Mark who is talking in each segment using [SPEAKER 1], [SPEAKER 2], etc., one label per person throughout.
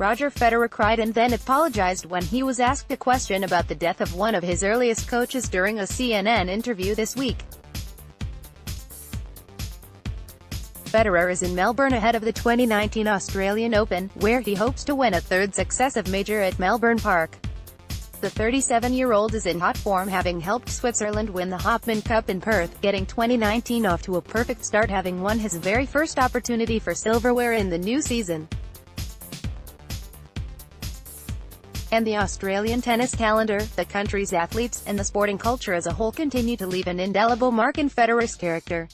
[SPEAKER 1] Roger Federer cried and then apologized when he was asked a question about the death of one of his earliest coaches during a CNN interview this week. Federer is in Melbourne ahead of the 2019 Australian Open, where he hopes to win a third successive major at Melbourne Park. The 37-year-old is in hot form, having helped Switzerland win the Hopman Cup in Perth, getting 2019 off to a perfect start, having won his very first opportunity for silverware in the new season. And the Australian tennis calendar, the country's athletes, and the sporting culture as a whole continue to leave an indelible mark in Federer's character.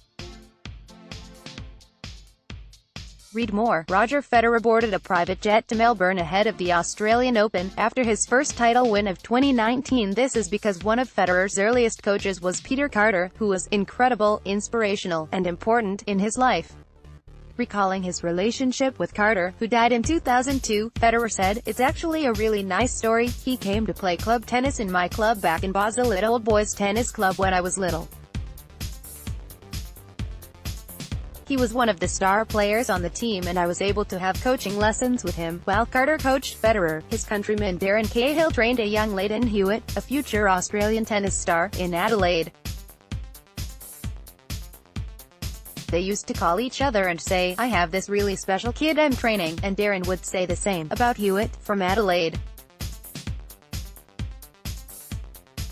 [SPEAKER 1] Read more. Roger Federer boarded a private jet to Melbourne ahead of the Australian Open, after his first title win of 2019. This is because one of Federer's earliest coaches was Peter Carter, who was incredible, inspirational, and important in his life. Recalling his relationship with Carter, who died in 2002, Federer said, "It's actually a really nice story. He came to play club tennis in my club back in Basel at Old Boys Tennis Club when I was little. He was one of the star players on the team and I was able to have coaching lessons with him." While Carter coached Federer, his countryman Darren Cahill trained a young Leighton Hewitt, a future Australian tennis star, in Adelaide. They used to call each other and say, "I have this really special kid I'm training," and Darren would say the same about Hewitt, from Adelaide.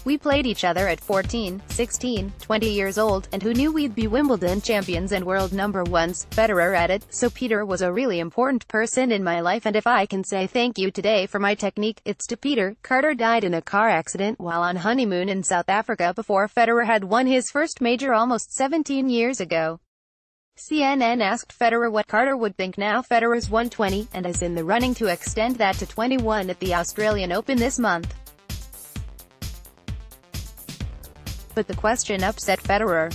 [SPEAKER 1] "We played each other at 14, 16, 20 years old, and who knew we'd be Wimbledon champions and world number ones," Federer added. "So Peter was a really important person in my life, and if I can say thank you today for my technique, it's to Peter." Carter died in a car accident while on honeymoon in South Africa before Federer had won his first major almost 17 years ago. CNN asked Federer what Carter would think now Federer's won 20, and is in the running to extend that to 21 at the Australian Open this month. But the question upset Federer.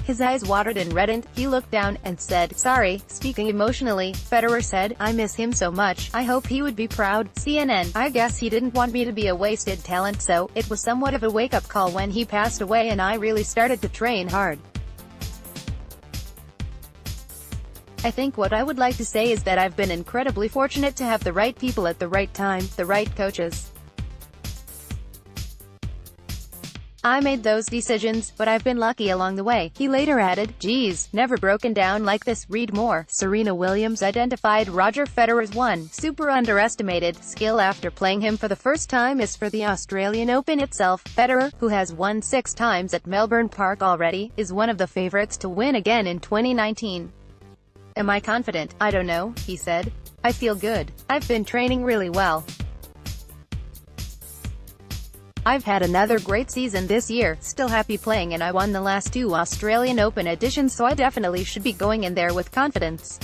[SPEAKER 1] His eyes watered and reddened, he looked down, and said, "Sorry." Speaking emotionally, Federer said, "I miss him so much. I hope he would be proud." CNN, "I guess he didn't want me to be a wasted talent, so it was somewhat of a wake-up call when he passed away and I really started to train hard. I think what I would like to say is that I've been incredibly fortunate to have the right people at the right time, the right coaches. I made those decisions, but I've been lucky along the way." He later added, "Geez, never broken down like this." Read more. Serena Williams identified Roger Federer's one super underestimated skill after playing him for the first time is for the Australian Open itself. Federer, who has won 6 times at Melbourne Park already, is one of the favorites to win again in 2019. "Am I confident? I don't know," he said. "I feel good. I've been training really well. I've had another great season this year, still happy playing, and I won the last 2 Australian Open editions, so I definitely should be going in there with confidence.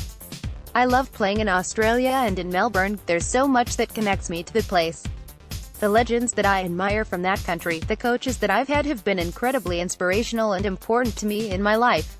[SPEAKER 1] I love playing in Australia and in Melbourne. There's so much that connects me to the place. The legends that I admire from that country, the coaches that I've had have been incredibly inspirational and important to me in my life.